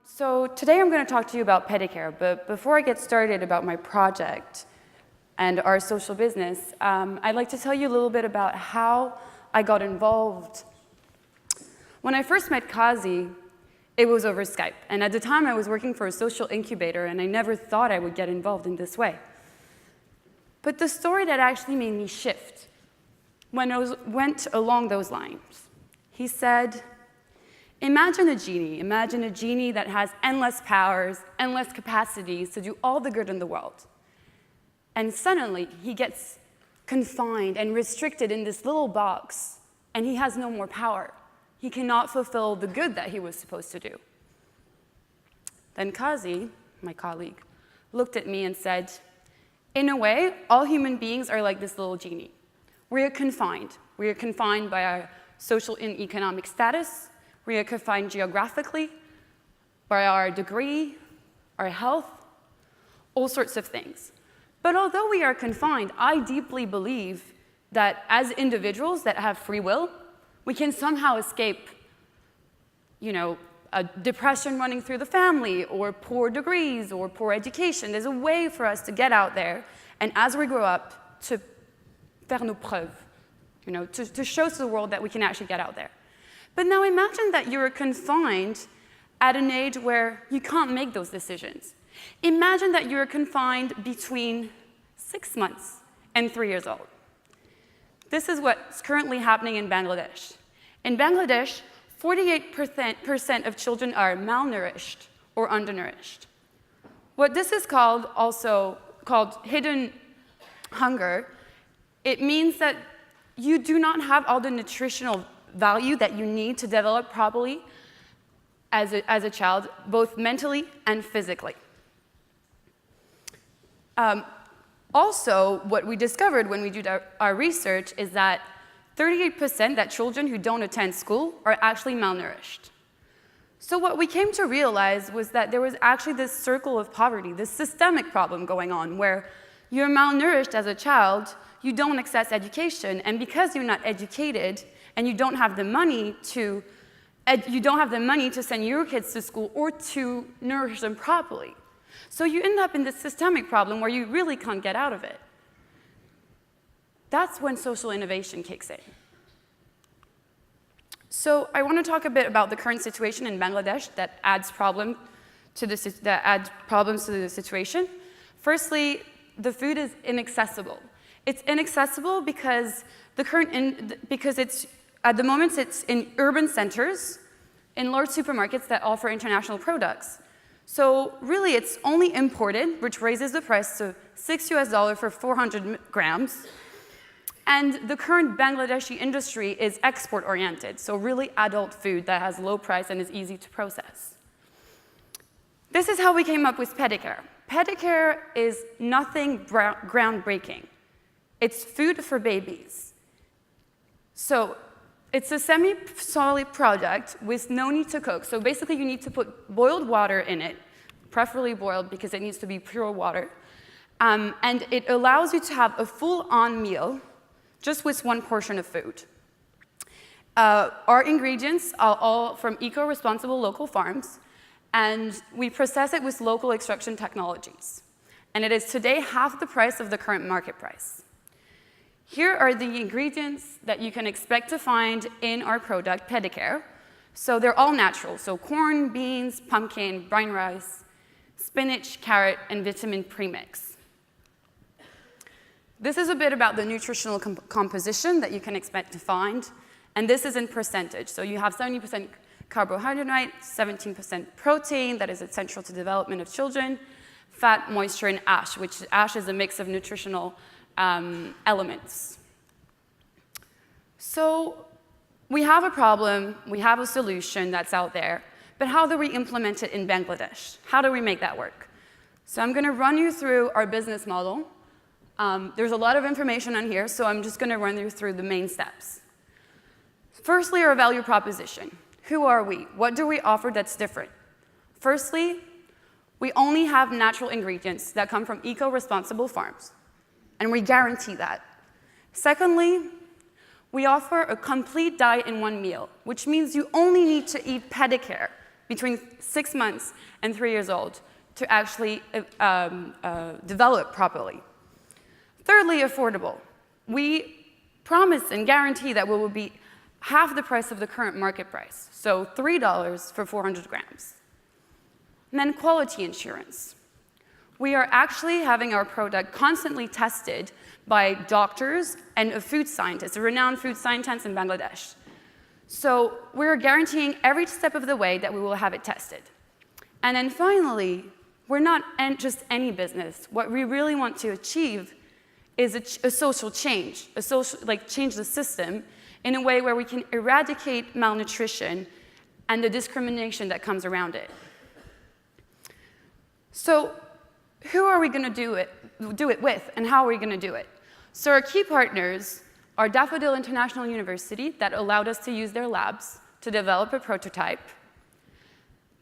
So today I'm going to talk to you about PediCare, but before I get started about my project and our social business, I'd like to tell you a little bit about how I got involved. When I first met Kazi, it was over Skype, and at the time I was working for a social incubator, and I never thought I would get involved in this way. But the story that actually made me shift went along those lines. He said, imagine a genie that has endless powers, endless capacities to do all the good in the world. And suddenly, he gets confined and restricted in this little box, and he has no more power. He cannot fulfill the good that he was supposed to do. Then Kazi, my colleague, looked at me and said, in a way, all human beings are like this little genie. We are confined. We are confined by our social and economic status. We are confined geographically, by our degree, our health, all sorts of things. But although we are confined, I deeply believe that as individuals that have free will, we can somehow escape, a depression running through the family, or poor degrees, or poor education. There's a way for us to get out there, and as we grow up, to faire nos preuves, to show to the world that we can actually get out there. But now imagine that you're confined at an age where you can't make those decisions. Imagine that you're confined between 6 months and 3 years old. This is what's currently happening in Bangladesh. In Bangladesh, 48% of children are malnourished or undernourished. What this is also called hidden hunger, it means that you do not have all the nutritional value that you need to develop properly as a child, both mentally and physically. Also, what we discovered when we did our research is that 38% that children who don't attend school are actually malnourished. So what we came to realize was that there was actually this circle of poverty, this systemic problem going on, where you're malnourished as a child, you don't access education, and because you're not educated and you don't have the money to send your kids to school or to nourish them properly. So you end up in this systemic problem where you really can't get out of it. That's when social innovation kicks in. So I want to talk a bit about the current situation in Bangladesh that adds problems to the situation. Firstly, the food is inaccessible. It's inaccessible because at the moment it's in urban centers, in large supermarkets that offer international products. So really, it's only imported, which raises the price to $6 for 400 grams. And the current Bangladeshi industry is export-oriented, so really adult food that has low price and is easy to process. This is how we came up with PediCare. PediCare is nothing groundbreaking. It's food for babies. So it's a semi-solid product with no need to cook. So basically, you need to put boiled water in it, preferably boiled because it needs to be pure water. And it allows you to have a full-on meal just with one portion of food. Our ingredients are all from eco-responsible local farms, and we process it with local extraction technologies. And it is today half the price of the current market price. Here are the ingredients that you can expect to find in our product, PediCare. So they're all natural, so corn, beans, pumpkin, brown rice, spinach, carrot, and vitamin premix. This is a bit about the nutritional composition that you can expect to find, and this is in percentage. So you have 70% carbohydrate, 17% protein, that is essential to development of children, fat, moisture, and ash, which ash is a mix of nutritional elements. So we have a problem, we have a solution that's out there, but how do we implement it in Bangladesh? How do we make that work? So I'm going to run you through our business model. There's a lot of information on here, so I'm just going to run you through the main steps. Firstly, our value proposition. Who are we? What do we offer that's different? Firstly, we only have natural ingredients that come from eco-responsible farms, and we guarantee that. Secondly, we offer a complete diet in one meal, which means you only need to eat PediCare between 6 months and 3 years old to actually develop properly. Thirdly, affordable. We promise and guarantee that we will be half the price of the current market price, so $3 for 400 grams. And then quality insurance. We are actually having our product constantly tested by doctors and a food scientist, a renowned food scientist in Bangladesh. So we're guaranteeing every step of the way that we will have it tested. And then finally, we're not just any business. What we really want to achieve is a social change, change the system in a way where we can eradicate malnutrition and the discrimination that comes around it. So who are we going to do it with, and how are we going to do it? So our key partners are Daffodil International University, that allowed us to use their labs to develop a prototype.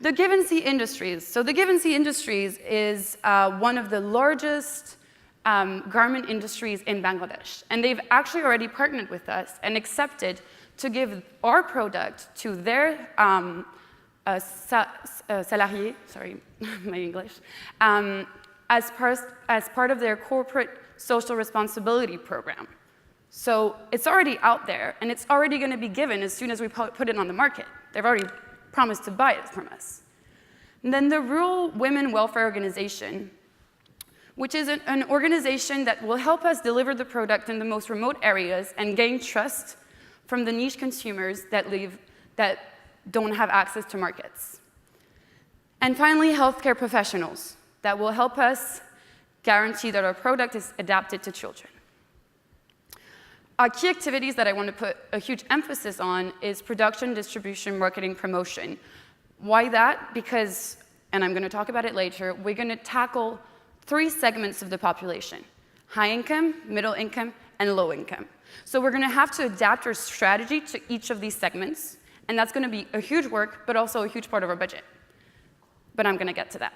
The Givenchy Industries. So the Givenchy Industries is one of the largest garment industries in Bangladesh. And they've actually already partnered with us and accepted to give our product to their salariés, sorry, my English, as part of their corporate social responsibility program. So it's already out there, and it's already going to be given as soon as we put it on the market. They've already promised to buy it from us. And then the Rural Women Welfare Organization, which is an organization that will help us deliver the product in the most remote areas and gain trust from the niche consumers that don't have access to markets. And finally, healthcare professionals that will help us guarantee that our product is adapted to children. Our key activities that I want to put a huge emphasis on is production, distribution, marketing, promotion. Why that? Because, and I'm going to talk about it later, we're going to tackle 3 segments of the population: high income, middle income, and low income. So we're going to have to adapt our strategy to each of these segments, and that's going to be a huge work, but also a huge part of our budget. But I'm going to get to that.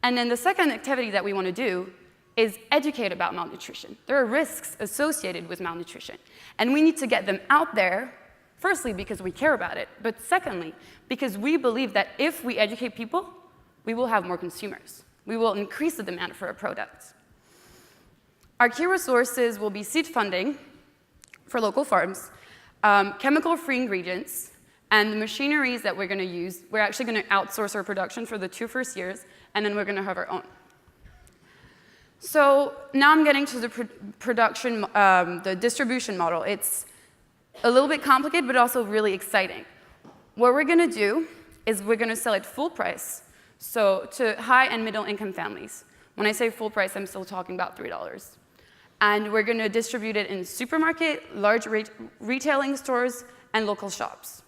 And then the second activity that we want to do is educate about malnutrition. There are risks associated with malnutrition, and we need to get them out there, firstly, because we care about it, but secondly, because we believe that if we educate people, we will have more consumers. We will increase the demand for our products. Our key resources will be seed funding for local farms, chemical-free ingredients, and the machineries that we're going to use. We're actually going to outsource our production for the 2 first years, and then we're going to have our own. So now I'm getting to the production, the distribution model. It's a little bit complicated, but also really exciting. What we're going to do is we're going to sell it full price, so to high and middle income families. When I say full price, I'm still talking about $3. And we're going to distribute it in supermarket, large retailing stores, and local shops.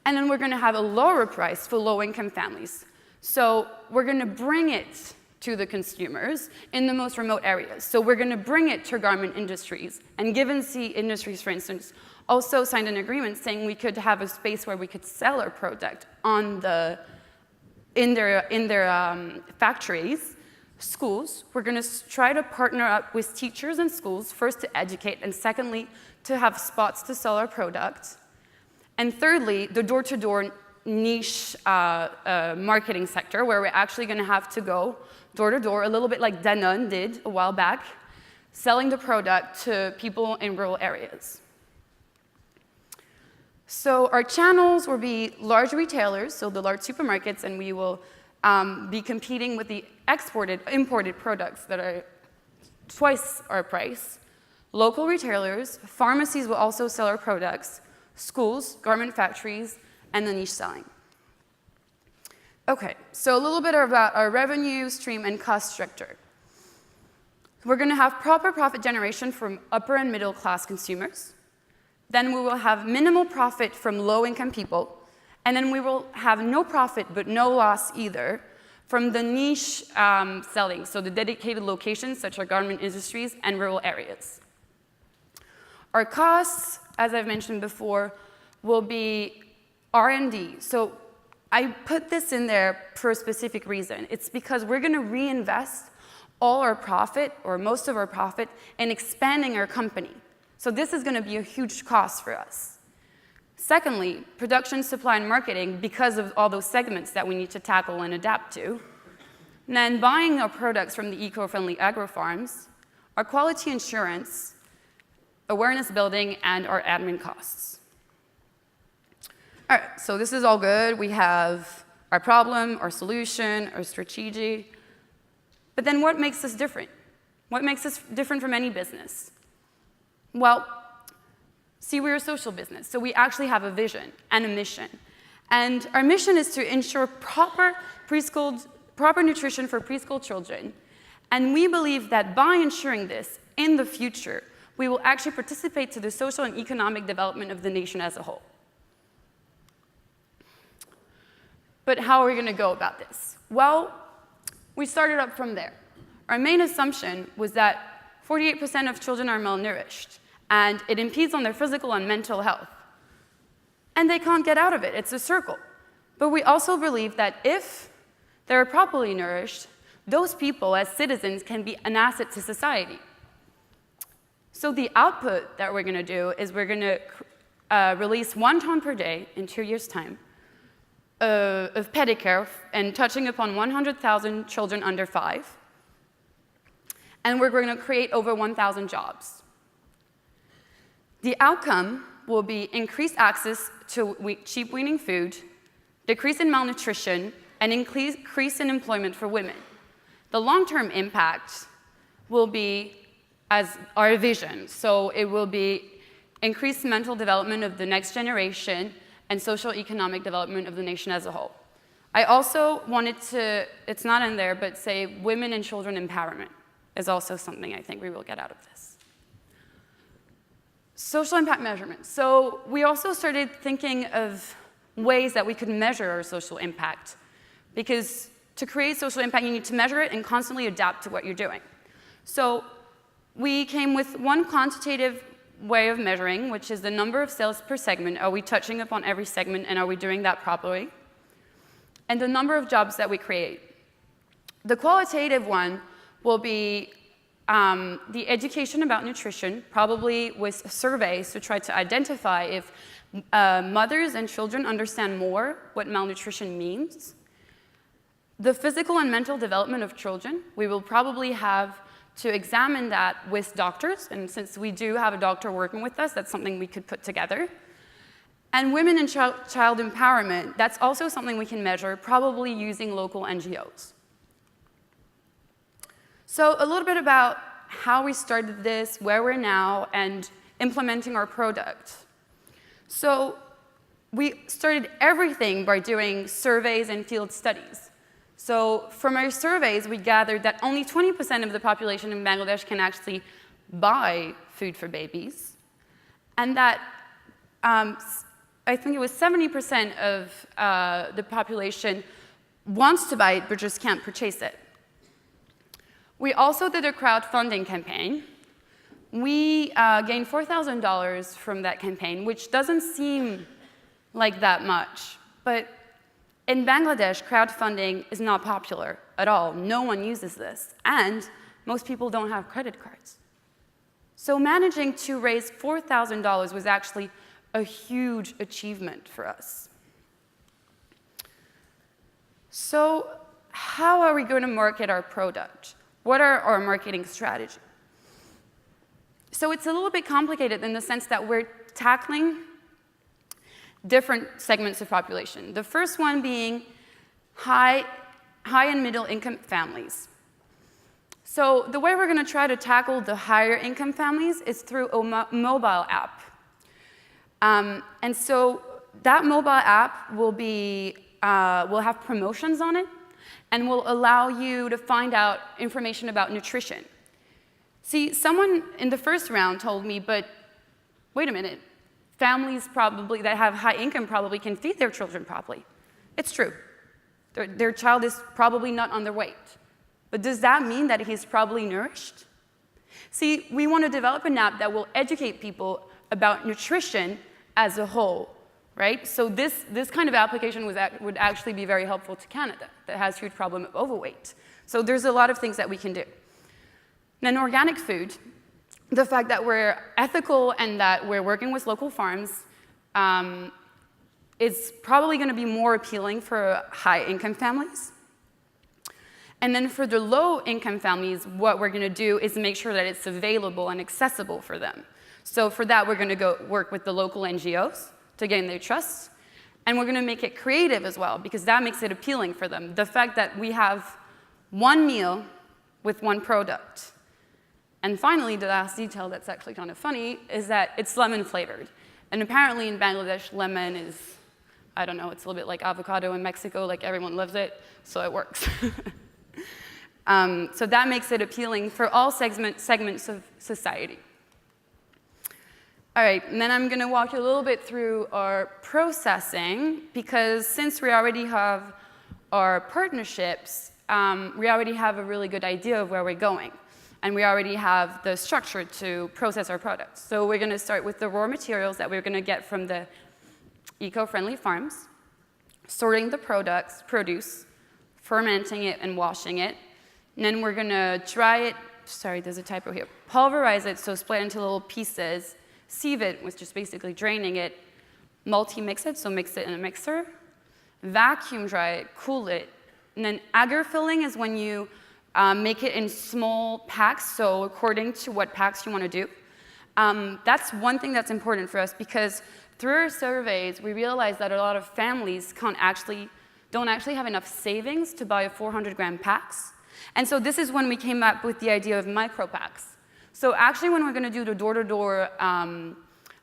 And then we're going to have a lower price for low-income families. So we're going to bring it to the consumers in the most remote areas. So we're going to bring it to garment industries. And Givenchy Industries, for instance, also signed an agreement saying we could have a space where we could sell our product in their factories. Schools, we're going to try to partner up with teachers and schools, first to educate, and secondly, to have spots to sell our product. And thirdly, the door-to-door niche marketing sector, where we're actually going to have to go door-to-door, a little bit like Danone did a while back, selling the product to people in rural areas. So our channels will be large retailers, so the large supermarkets, and we will be competing with the imported products that are twice our price. Local retailers, pharmacies will also sell our products, schools, garment factories, and the niche selling. Okay, so a little bit about our revenue stream and cost structure. We're going to have proper profit generation from upper and middle class consumers. Then we will have minimal profit from low-income people. And then we will have no profit but no loss either from the niche selling, so the dedicated locations such as garment industries and rural areas. Our costs, as I've mentioned before, will be R&D. So I put this in there for a specific reason. It's because we're going to reinvest all our profit, or most of our profit, in expanding our company. So this is going to be a huge cost for us. Secondly, production, supply, and marketing, because of all those segments that we need to tackle and adapt to. And then buying our products from the eco-friendly agro-farms, our quality assurance, awareness building, and our admin costs. All right, so this is all good. We have our problem, our solution, our strategy. But then what makes us different? What makes us different from any business? Well, see, we're a social business, so we actually have a vision and a mission. And our mission is to ensure proper nutrition for preschool children. And we believe that by ensuring this in the future, we will actually participate to the social and economic development of the nation as a whole. But how are we going to go about this? Well, we started up from there. Our main assumption was that 48% of children are malnourished, and it impedes on their physical and mental health. And they can't get out of it. It's a circle. But we also believe that if they're properly nourished, those people as citizens can be an asset to society. So the output that we're going to do is we're going to release 1 ton per day in 2 years' time of PediCare and touching upon 100,000 children under 5. And we're going to create over 1,000 jobs. The outcome will be increased access to cheap weaning food, decrease in malnutrition, and increase in employment for women. The long-term impact will be as our vision. So it will be increased mental development of the next generation and social economic development of the nation as a whole. I also wanted to, it's not in there, but say women and children empowerment is also something I think we will get out of this. Social impact measurement. So we also started thinking of ways that we could measure our social impact, because to create social impact, you need to measure it and constantly adapt to what you're doing. So we came with one quantitative way of measuring, which is the number of sales per segment. Are we touching upon every segment, and are we doing that properly? And the number of jobs that we create. The qualitative one will be the education about nutrition, probably with surveys to try to identify if mothers and children understand more what malnutrition means. The physical and mental development of children, we will probably have to examine that with doctors, and since we do have a doctor working with us, that's something we could put together. And women and child empowerment, that's also something we can measure, probably using local NGOs. So a little bit about how we started this, where we're now, and implementing our product. So we started everything by doing surveys and field studies. So from our surveys, we gathered that only 20% of the population in Bangladesh can actually buy food for babies, and that I think it was 70% of the population wants to buy it but just can't purchase it. We also did a crowdfunding campaign. We gained $4,000 from that campaign, which doesn't seem like that much, but in Bangladesh, crowdfunding is not popular at all. No one uses this, and most people don't have credit cards. So managing to raise $4,000 was actually a huge achievement for us. So how are we going to market our product? What are our marketing strategies? So it's a little bit complicated in the sense that we're tackling different segments of population. The first one being high and middle income families. So the way we're going to try to tackle the higher income families is through a mobile app. And so that mobile app will have promotions on it and will allow you to find out information about nutrition. See, someone in the first round told me, but wait a minute, families probably that have high income probably can feed their children properly. It's true. Their child is probably not underweight. But does that mean that he's probably nourished? See, we want to develop an app that will educate people about nutrition as a whole, right? So this kind of application would actually be very helpful to Canada that has a huge problem of overweight. So there's a lot of things that we can do. Then organic food, the fact that we're ethical and that we're working with local farms is probably going to be more appealing for high-income families. And then for the low-income families, what we're going to do is make sure that it's available and accessible for them. So for that, we're going to go work with the local NGOs to gain their trust. And we're going to make it creative as well, because that makes it appealing for them. The fact that we have one meal with one product. And finally, the last detail that's actually kind of funny is that it's lemon flavored. And apparently in Bangladesh, lemon is, I don't know, it's a little bit like avocado in Mexico, like everyone loves it, so it works. So that makes it appealing for all segments of society. All right, and then I'm going to walk you a little bit through our processing, because since we already have our partnerships, we already have a really good idea of where we're going. And we already have the structure to process our products. So we're going to start with the raw materials that we're going to get from the eco-friendly farms, sorting the produce, fermenting it, and washing it. And then we're going to dry it, sorry, there's a typo here, pulverize it, so split into little pieces, sieve it, which is basically draining it, multi-mix it, so mix it in a mixer, vacuum dry it, cool it, and then agar filling is when you make it in small packs, so according to what packs you want to do. That's one thing that's important for us, because through our surveys, we realized that a lot of families don't actually have enough savings to buy 400-gram packs. And so this is when we came up with the idea of micro packs. So actually, when we're going to do the door-to-door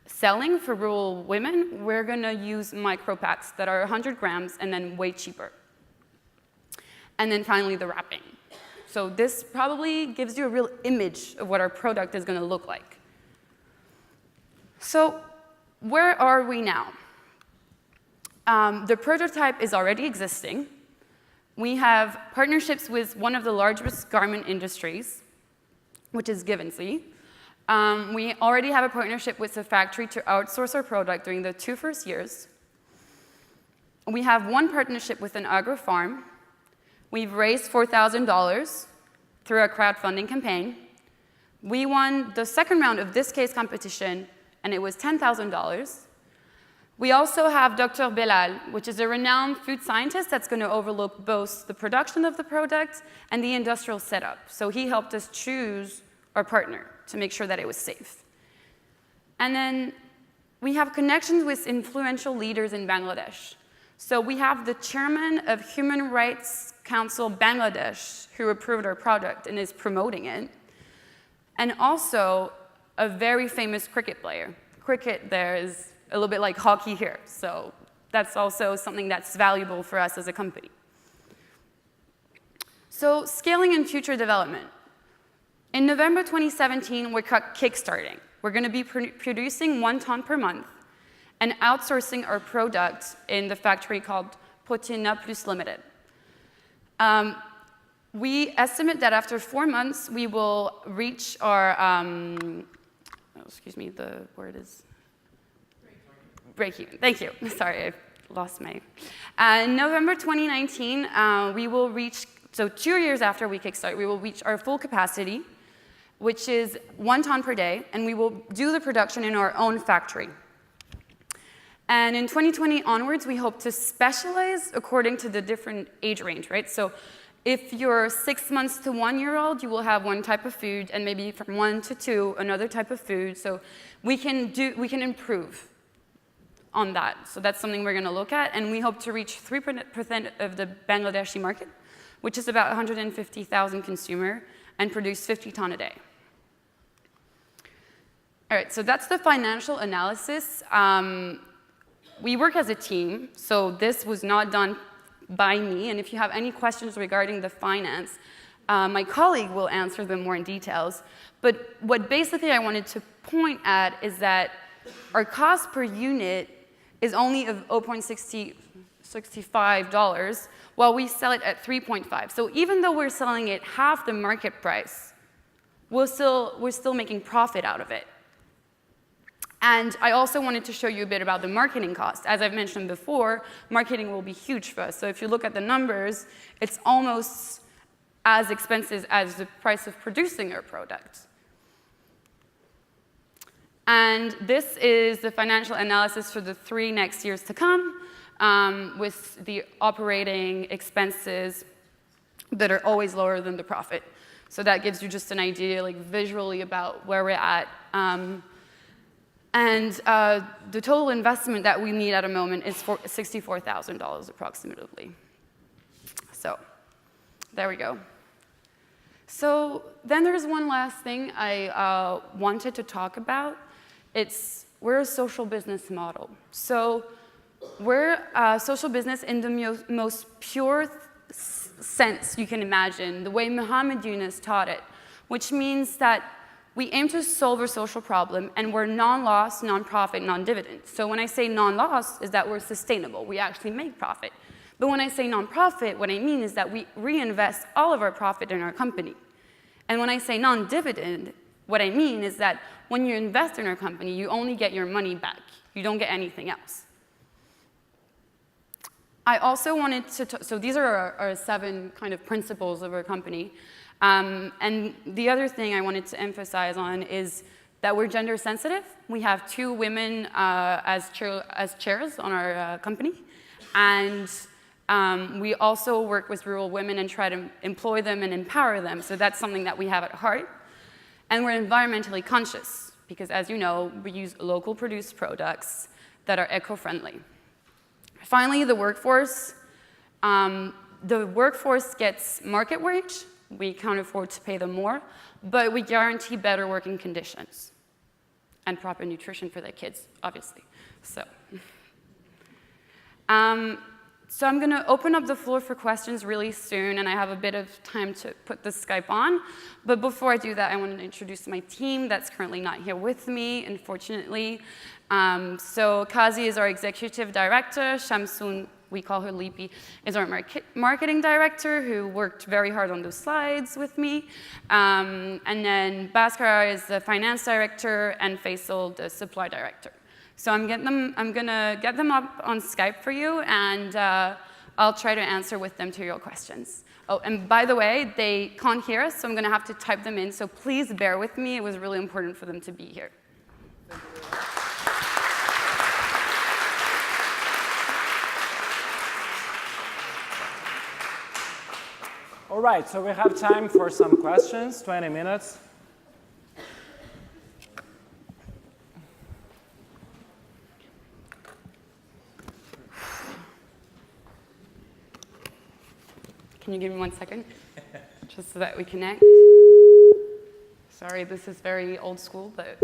selling for rural women, we're going to use micro packs that are 100 grams and then way cheaper. And then finally, the wrapping. So this probably gives you a real image of what our product is going to look like. So where are we now? The prototype is already existing. We have partnerships with one of the largest garment industries, which is Givenchy. We already have a partnership with a factory to outsource our product during the 2 first years. We have one partnership with an agro farm. We've raised $4,000 through a crowdfunding campaign. We won the second round of this case competition, and it was $10,000. We also have Dr. Belal, which is a renowned food scientist that's going to overlook both the production of the product and the industrial setup. So he helped us choose our partner to make sure that it was safe. And then we have connections with influential leaders in Bangladesh. So we have the chairman of Human Rights Council Bangladesh, who approved our product and is promoting it, and also a very famous cricket player. Cricket there is a little bit like hockey here, so that's also something that's valuable for us as a company. So scaling and future development. In November 2017, we're kickstarting. We're going to be producing 1 ton per month and outsourcing our product in the factory called Proteina Plus Limited. We estimate that after 4 months, we will reach our, excuse me, the word is? Break even. Thank you. Sorry, I lost my. In November 2019, we will reach, so 2 years after we kickstart, we will reach our full capacity, which is 1 ton per day, and we will do the production in our own factory. And in 2020 onwards, we hope to specialize according to the different age range, right? So if you're 6 months to 1 year old, you will have one type of food, and maybe from 1 to 2, another type of food. So we can improve on that. So that's something we're going to look at, and we hope to reach 3% of the Bangladeshi market, which is about 150,000 consumers, and produce 50 tons a day. All right, so that's the financial analysis. We work as a team, so this was not done by me, and if you have any questions regarding the finance, my colleague will answer them more in details. But what basically I wanted to point at is that our cost per unit is only of $0.65, while we sell it at $3.5. So even though we're selling it half the market price, we're still making profit out of it. And I also wanted to show you a bit about the marketing cost. As I've mentioned before, marketing will be huge for us. So if you look at the numbers, it's almost as expensive as the price of producing our product. And this is the financial analysis for the 3 next years to come, with the operating expenses that are always lower than the profit. So that gives you just an idea, like visually, about where we're at. The total investment that we need at a moment is $64,000 approximately. So there we go. So then there's one last thing I wanted to talk about. We're a social business model. So we're a social business in the most pure sense you can imagine, the way Mohammed Yunus taught it, which means that we aim to solve a social problem, and we're non-loss, non-profit, non-dividend. So when I say non-loss, is that we're sustainable. We actually make profit. But when I say non-profit, what I mean is that we reinvest all of our profit in our company. And when I say non-dividend, what I mean is that when you invest in our company, you only get your money back. You don't get anything else. I also wanted to, so these are our 7 kind of principles of our company. And the other thing I wanted to emphasize on is that we're gender sensitive. We have 2 women as chairs on our company. And we also work with rural women and try to employ them and empower them. So that's something that we have at heart. And we're environmentally conscious because, as you know, we use local produced products that are eco-friendly. Finally, the workforce. The workforce gets market wage. We can't afford to pay them more, but we guarantee better working conditions and proper nutrition for their kids, obviously. So I'm going to open up the floor for questions really soon, and I have a bit of time to put the Skype on. But before I do that, I want to introduce my team that's currently not here with me, unfortunately. So Kazi is our executive director. Shamsun, we call her Lipi, is our marketing director who worked very hard on those slides with me. And then Bhaskara is the finance director and Faisal the supply director. So I'm gonna get them up on Skype for you, and I'll try to answer with them to your questions. Oh, and by the way, they can't hear us, so I'm gonna have to type them in, so please bear with me. It was really important for them to be here. All right, so we have time for some questions, 20 minutes. Can you give me 1 second? Just so that we connect. Sorry, this is very old school, but.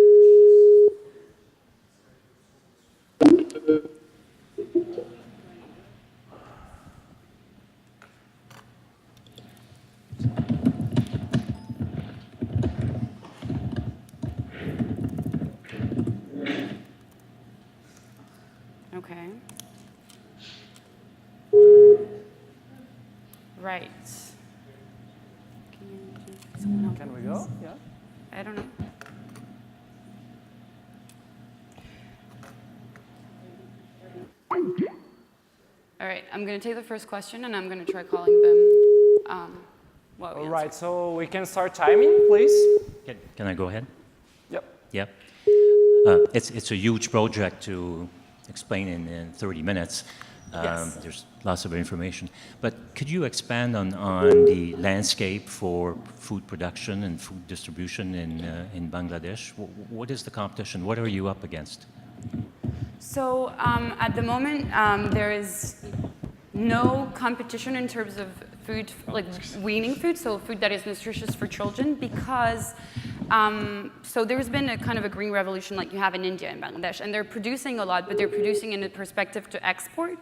Okay. Right. Can we go? Yeah. I don't know. All right, I'm going to take the first question, and I'm going to try calling them. All right, so we can start timing, please. Can I go ahead? Yep. Yep. It's a huge project to explain in 30 minutes. Yes. There's lots of information. But could you expand on the landscape for food production and food distribution in Bangladesh? What is the competition? What are you up against? So at the moment, there is no competition in terms of food, like weaning food, so food that is nutritious for children, because so there's been a kind of a green revolution like you have in India and Bangladesh, and they're producing a lot, but they're producing in a perspective to export.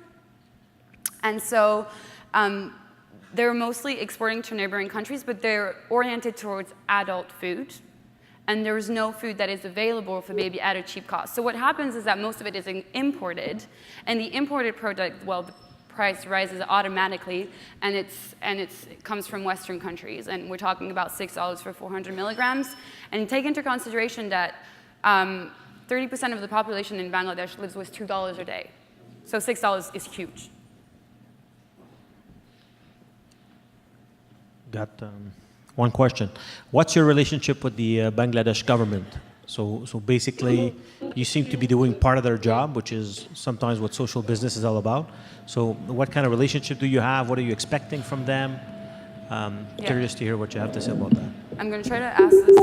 And so they're mostly exporting to neighboring countries, but they're oriented towards adult food. And there's no food that is available for baby at a cheap cost. So what happens is that most of it is imported, and the imported product, well, the price rises automatically, and it comes from Western countries. And we're talking about $6 for 400 milligrams. And take into consideration that 30% of the population in Bangladesh lives with $2 a day. So $6 is huge. Got one question. What's your relationship with the Bangladesh government? So basically, you seem to be doing part of their job, which is sometimes what social business is all about. So what kind of relationship do you have? What are you expecting from them? Curious to hear what you have to say about that. I'm going to try to ask this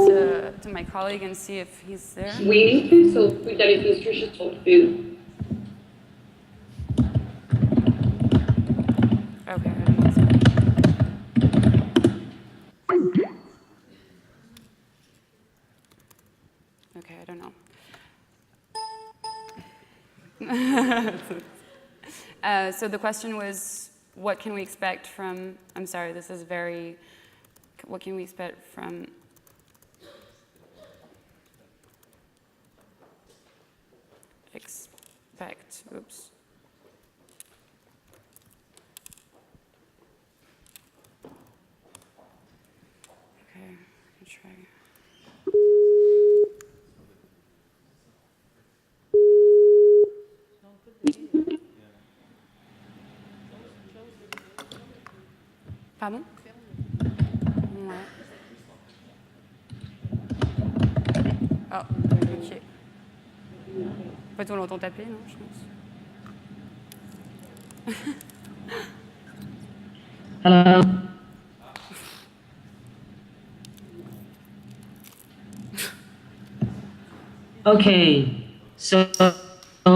to my colleague and see if he's there. We need food, so food that is nutritious for food. Okay, I don't know. Okay, I don't know. So the question was, what can we expect from, I'm sorry, this is very, what can we expect from, oops. Okay, let me try. Pardon? Ouais. Oh, ok. En fait, on l'entend taper, non, je pense. Hello. Okay, so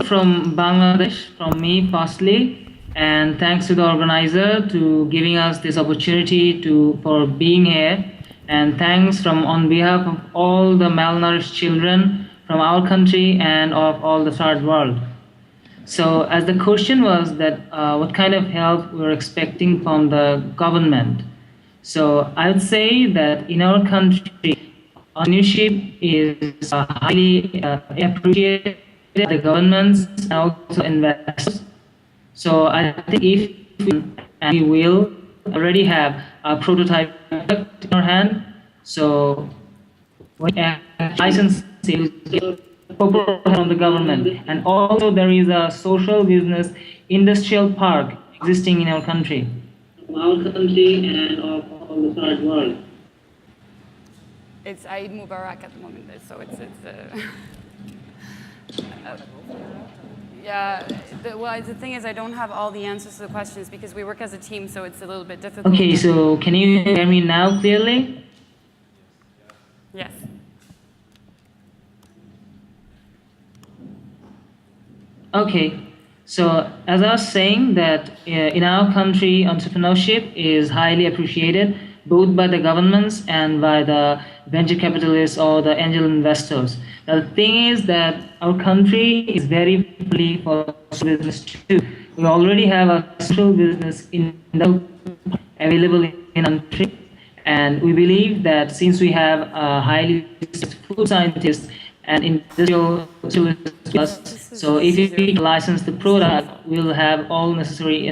from Bangladesh, from me firstly, and thanks to the organizer to giving us this opportunity for being here, and thanks from on behalf of all the malnourished children from our country and of all the third world. So as the question was that what kind of help we're expecting from the government. So I would say that in our country, entrepreneurship is highly appreciated by the governments and also investors. So I think if we will already have a prototype product in our hand, so we have license sales from the government, and also there is a social business industrial park existing in our country. Our country and of all the third world. It's Eid Mubarak at the moment, so it's yeah, the thing is I don't have all the answers to the questions because we work as a team, so it's a little bit difficult. Okay, so can you hear me now clearly? Yes. Okay, so as I was saying that in our country, entrepreneurship is highly appreciated both by the governments and by the venture capitalists or the angel investors. Now, the thing is that our country is very friendly for social business too. We already have a social business available in the country, and we believe that since we have highly food scientists and industrial specialists, so if we license the product, we'll have all necessary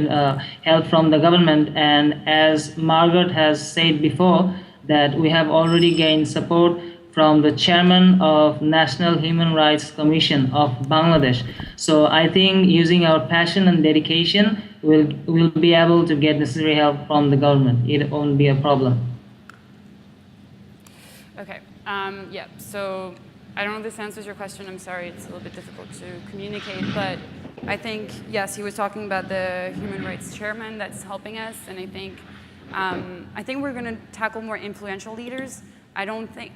help from the government. And as Margot has said before, that we have already gained support from the chairman of National Human Rights Commission of Bangladesh. So I think using our passion and dedication, we'll be able to get necessary help from the government. It won't be a problem. Okay. Yeah. So I don't know if this answers your question. I'm sorry, it's a little bit difficult to communicate, but I think, yes, he was talking about the human rights chairman that's helping us, and I think we're going to tackle more influential leaders. I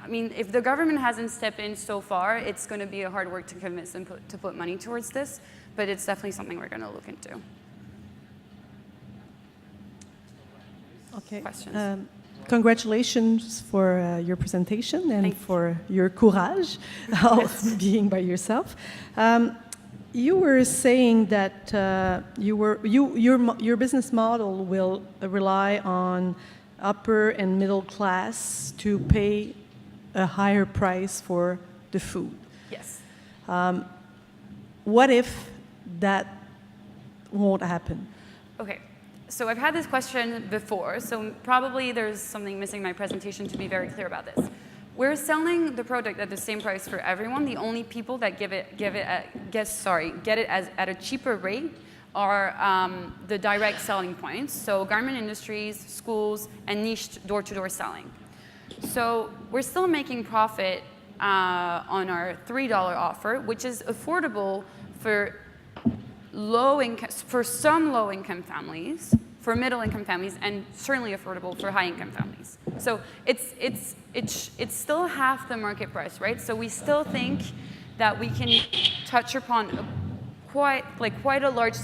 mean, if the government hasn't stepped in so far, it's going to be a hard work to convince them to put money towards this, but it's definitely something we're going to look into. Okay. Questions? Congratulations for your presentation and for your courage of being by yourself. You were saying that your business model will rely on upper and middle class to pay a higher price for the food. Yes. What if that won't happen? Okay. So I've had this question before, so probably there's something missing in my presentation to be very clear about this. We're selling the product at the same price for everyone. The only people that get it at a cheaper rate are the direct selling points, so garment industries, schools, and niche door-to-door selling. So we're still making profit on our $3 offer, which is affordable for some low-income families, for middle-income families, and certainly affordable for high-income families. So it's still half the market price, right? So we still think that we can touch upon quite a large,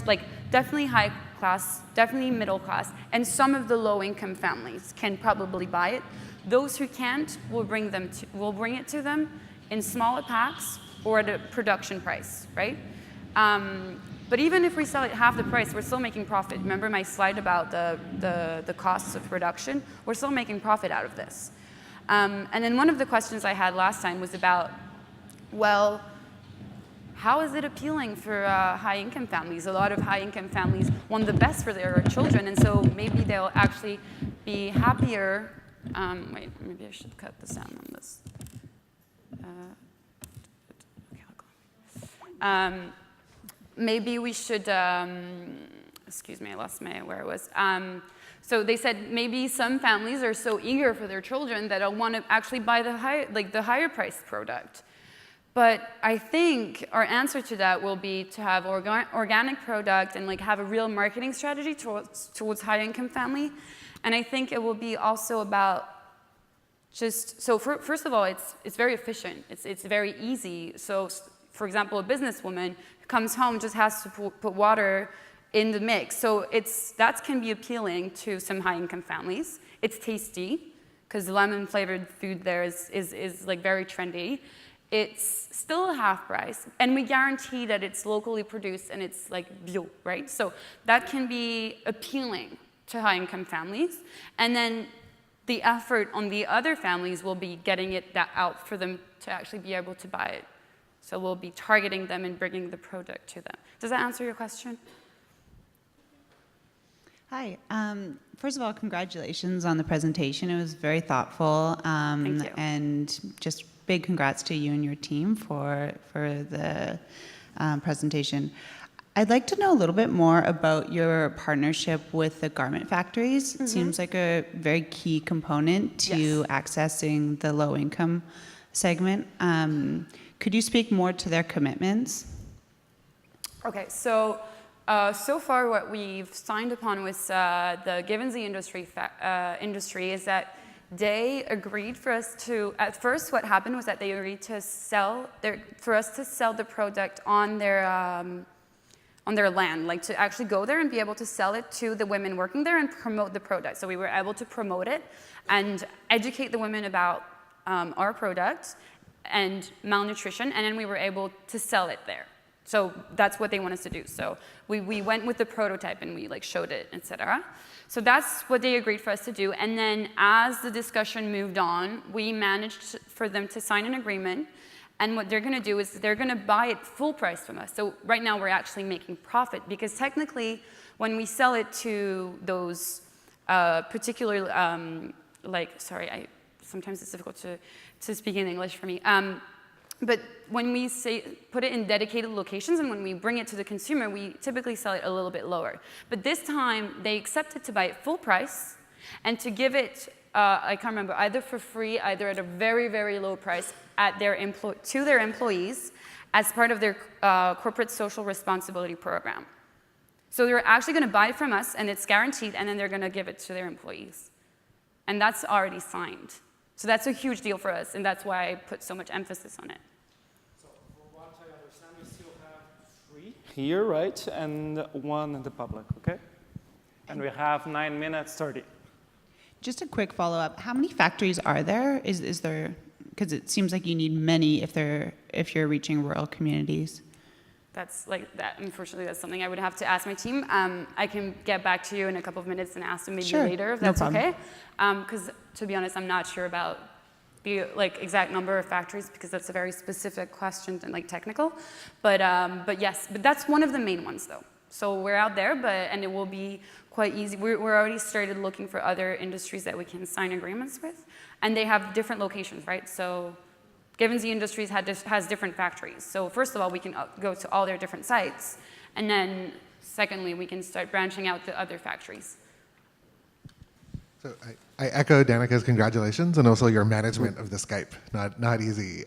definitely high class, definitely middle class, and some of the low-income families can probably buy it. Those who can't, we'll bring it to them in smaller packs or at a production price, right? But even if we sell it half the price, we're still making profit. Remember my slide about the costs of production? We're still making profit out of this. And then one of the questions I had last time was about, well, how is it appealing for high-income families? A lot of high-income families want the best for their children, and so maybe they'll actually be happier. Wait, maybe I should cut the sound on this. Maybe we should, excuse me, I lost where I was. So they said maybe some families are so eager for their children that they'll want to actually buy the higher priced product. But I think our answer to that will be to have organic product and have a real marketing strategy towards high-income family. And I think it will be also about first of all, it's very efficient. It's very easy. So, for example, a businesswoman who comes home just has to put water in the mix. So that can be appealing to some high-income families. It's tasty, because lemon-flavored food there is very trendy. It's still half price, and we guarantee that it's locally produced and it's bio, right? So that can be appealing to high-income families. And then the effort on the other families will be getting that out for them to actually be able to buy it. So we'll be targeting them and bringing the product to them. Does that answer your question? Hi. First of all, congratulations on the presentation. It was very thoughtful. Thank you. And just big congrats to you and your team for the presentation. I'd like to know a little bit more about your partnership with the garment factories. It seems like a very key component to accessing the low-income segment. Could you speak more to their commitments? Okay, so so far what we've signed upon with the Givenchy industry is that they agreed for us to, at first what happened was that they agreed to for us to sell the product on their land, to actually go there and be able to sell it to the women working there and promote the product. So we were able to promote it and educate the women about our product and malnutrition, and then we were able to sell it there. So that's what they want us to do. So we went with the prototype and we showed it, etc. So that's what they agreed for us to do. And then as the discussion moved on, we managed for them to sign an agreement. And what they're going to do is they're going to buy it full price from us. So right now we're actually making profit, because technically when we sell it to those particular, sometimes it's difficult to speak in English for me. But when we put it in dedicated locations and when we bring it to the consumer, we typically sell it a little bit lower. But this time, they accepted to buy it full price and to give it, I can't remember, either for free, either at a very, very low price to their employees as part of their corporate social responsibility program. So they're actually going to buy it from us, and it's guaranteed, and then they're going to give it to their employees. And that's already signed. So that's a huge deal for us, and that's why I put so much emphasis on it. So for what I understand, we still have 3 here, right? And 1 in the public, okay? And we have 9 minutes 30. Just a quick follow-up. How many factories are there? Is there, because it seems like you need many if you're reaching rural communities. That's unfortunately, that's something I would have to ask my team. I can get back to you in a couple of minutes and ask them maybe later, if that's okay. Because to be honest, I'm not sure about the exact number of factories, because that's a very specific question and technical. But yes, but that's one of the main ones though. So we're out there, and it will be quite easy. We're already started looking for other industries that we can sign agreements with, and they have different locations, right? So Givenchy Industries has different factories. So first of all, we can go to all their different sites. And then secondly, we can start branching out to other factories. So I echo Danica's congratulations and also your management of the Skype. Not easy.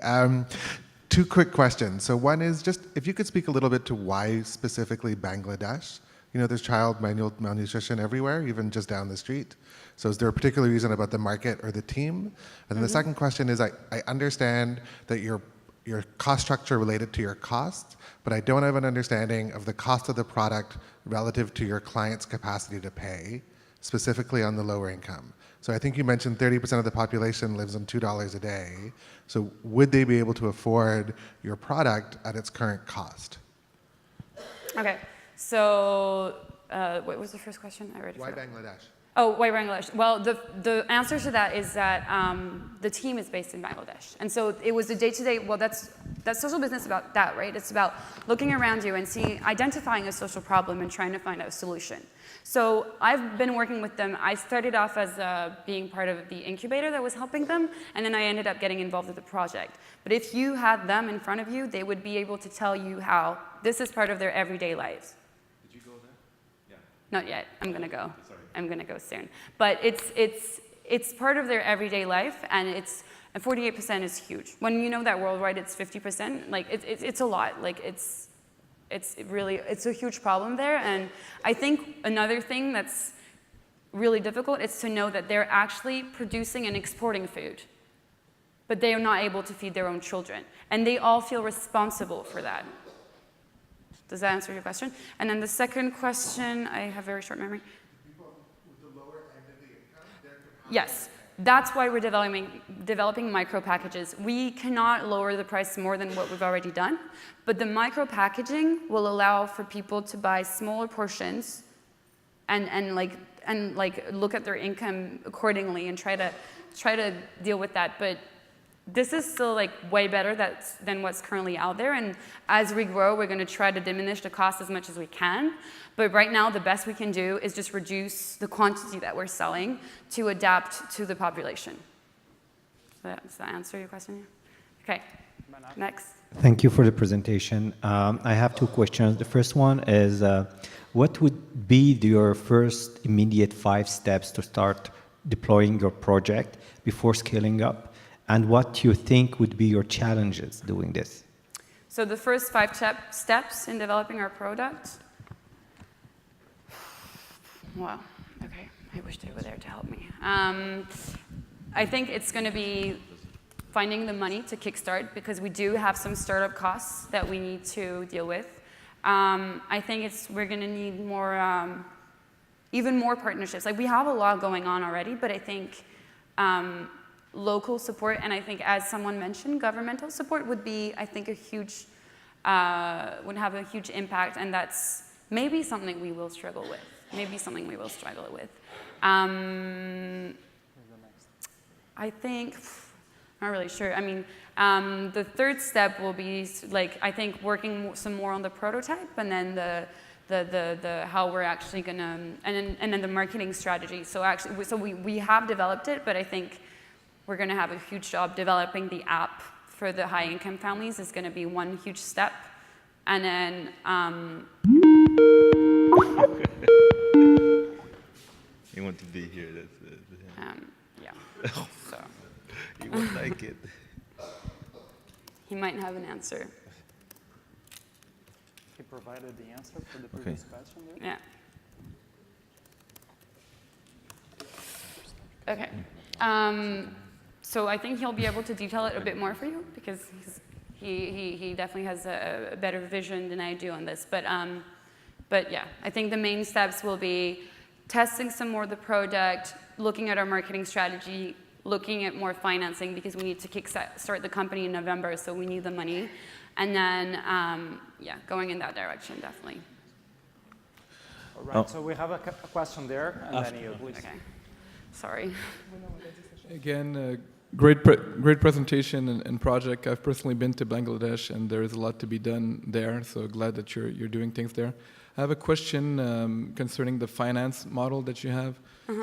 Two quick questions. So one is just if you could speak a little bit to why specifically Bangladesh. You know, there's child malnutrition everywhere, even just down the street. So is there a particular reason about the market or the team? And then the second question is I understand that your cost structure related to your cost, but I don't have an understanding of the cost of the product relative to your client's capacity to pay, specifically on the lower income. So I think you mentioned 30% of the population lives on $2 a day. So would they be able to afford your product at its current cost? Okay, so what was the first question? I already Why forgot. Bangladesh? Oh, why Bangladesh? Well, the answer to that is that the team is based in Bangladesh. And so it was a day-to-day, well, that's social business about that, right? It's about looking around you and identifying a social problem and trying to find a solution. So I've been working with them. I started off as being part of the incubator that was helping them, and then I ended up getting involved with the project. But if you had them in front of you, they would be able to tell you how this is part of their everyday lives. Did you go there? Yeah. Not yet. I'm going to go. Sorry. I'm going to go soon. But it's part of their everyday life, and 48% is huge. When you know that worldwide it's 50%, like it's a lot. Like it's a huge problem there. And I think another thing that's really difficult is to know that they're actually producing and exporting food, but they are not able to feed their own children, and they all feel responsible for that. Does that answer your question? And then the second question, I have very short memory. Yes, that's why we're developing micro packages. We cannot lower the price more than what we've already done, but the micro packaging will allow for people to buy smaller portions and look at their income accordingly and try to deal with that. But this is still like way better than what's currently out there. And as we grow, we're going to try to diminish the cost as much as we can. But right now, the best we can do is just reduce the quantity that we're selling to adapt to the population. Does that answer your question? Okay, next. Thank you for the presentation. I have two questions. The first one is, what would be your first immediate 5 steps to start deploying your project before scaling up? And what you think would be your challenges doing this? So the first 5 steps in developing our product. Wow, okay, I wish they were there to help me. I think it's going to be finding the money to kickstart, because we do have some startup costs that we need to deal with. I think we're going to need more, even more partnerships. Like, we have a lot going on already, but I think local support, and I think, as someone mentioned, governmental support would be, I think, would have a huge impact, and that's maybe something we will struggle with. I think, not really sure. I mean, the third step will be, like, I think working some more on the prototype, and then the how we're actually gonna, and then the marketing strategy. So we have developed it, but I think we're going to have a huge job developing the app for the high-income families. Is going to be one huge step. And then... You want to be here. yeah. So. You won't like it. He might have an answer. He provided the answer for the previous question. Yeah. Okay. So I think he'll be able to detail it a bit more for you, because he definitely has a better vision than I do on this. But yeah, I think the main steps will be testing some more of the product, looking at our marketing strategy, looking at more financing, because we need to start the company in November, so we need the money. And then, yeah, going in that direction, definitely. All right, so we have a question there, and then you, please. Okay. Sorry. Again, great presentation and project. I've personally been to Bangladesh, and there is a lot to be done there, so glad that you're doing things there. I have a question concerning the finance model that you have.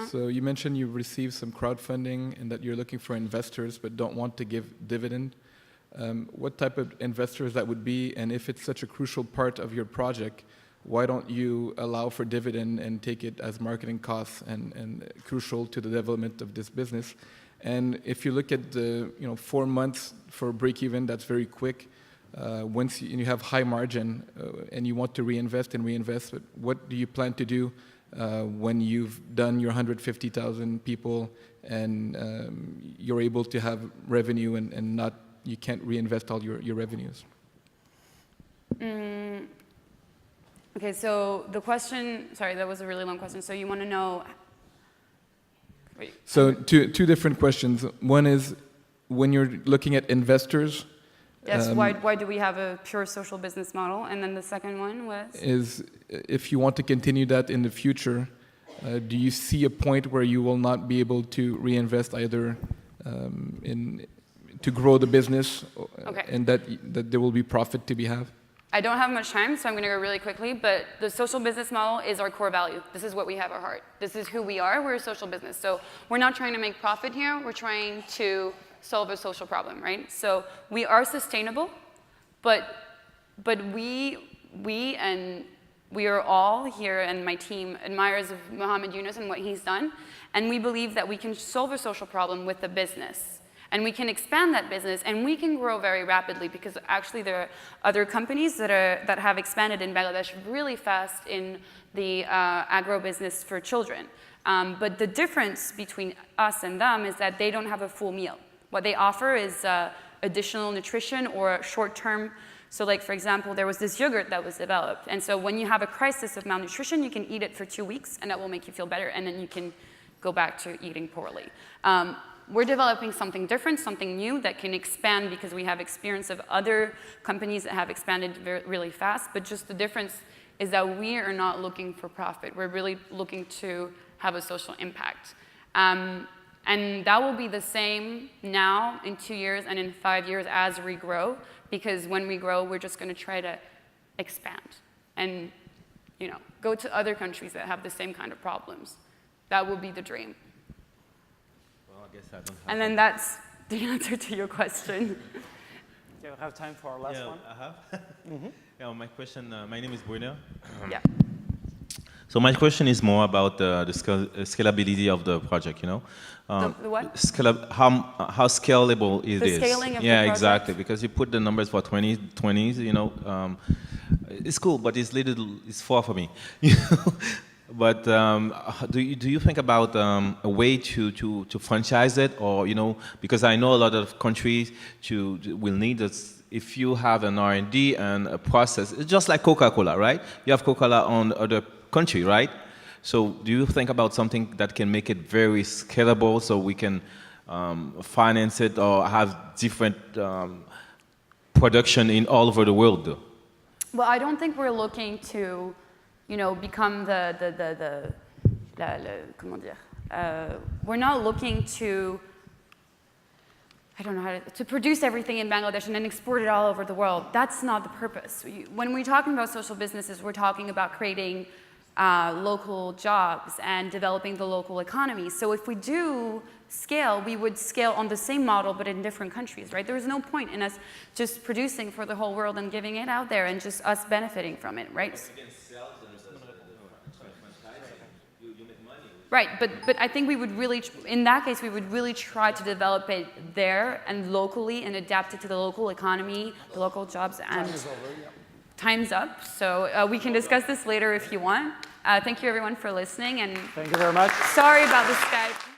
So you mentioned you received some crowdfunding and that you're looking for investors but don't want to give dividend. What type of investors that would be, and if it's such a crucial part of your project, why don't you allow for dividend and take it as marketing costs and crucial to the development of this business? And if you look at the 4 months for break even, that's very quick. Once you have high margin and you want to reinvest, but what do you plan to do when you've done your 150,000 people and you're able to have revenue and not, you can't reinvest all your revenues? Okay, so the question, sorry, that was a really long question. So you want to know, wait. So two different questions. One is when you're looking at investors. Yes, why do we have a pure social business model? And then the second one was? Is if you want to continue that in the future, do you see a point where you will not be able to reinvest either to grow the business and that there will be profit to be had? I don't have much time, so I'm going to go really quickly, but the social business model is our core value. This is what we have at heart. This is who we are. We're a social business. So we're not trying to make profit here. We're trying to solve a social problem, right? So we are sustainable, but we are all here, and my team admires of Mohamed Yunus and what he's done, and we believe that we can solve a social problem with a business. And we can expand that business, and we can grow very rapidly because actually there are other companies that have expanded in Bangladesh really fast in the agro business for children. But the difference between us and them is that they don't have a full meal. What they offer is additional nutrition or short-term. So like, for example, there was this yogurt that was developed. And so when you have a crisis of malnutrition, you can eat it for 2 weeks, and that will make you feel better, and then you can go back to eating poorly. We're developing something different, something new that can expand because we have experience of other companies that have expanded really fast. But just the difference is that we are not looking for profit. We're really looking to have a social impact. And that will be the same now in 2 years and in 5 years as we grow, because when we grow, we're just going to try to expand and go to other countries that have the same kind of problems. That will be the dream. And then that's the answer to your question. Okay, we have time for our last one. I have. Yeah, my question, my name is Jourdin. Yeah. So my question is more about the scalability of the project, The what? How scalable it is. The scaling of the Yeah, project? exactly, because you put the numbers for 2020s, it's cool, but it's far for me. But do you think about a way to franchise it, or because I know a lot of countries will need this. If you have an R&D and a process, it's just like Coca-Cola, right? You have Coca-Cola on other country, right? So do you think about something that can make it very scalable, so we can finance it or have different production in all over the world? Well, I don't think we're looking to become comment dire? We're not looking to, I don't know to produce everything in Bangladesh and then export it all over the world. That's not the purpose. When we're talking about social businesses, we're talking about creating local jobs and developing the local economy. So if we do scale, we would scale on the same model but in different countries, right? There's no point in us just producing for the whole world and giving it out there and just us benefiting from it, right? Right, but I think we would really, in that case, we would really try to develop it there and locally and adapt it to the local economy, the local jobs, and time's up. So we can discuss this later if you want. Thank you everyone for listening, and thank you very much. Sorry about the Skype.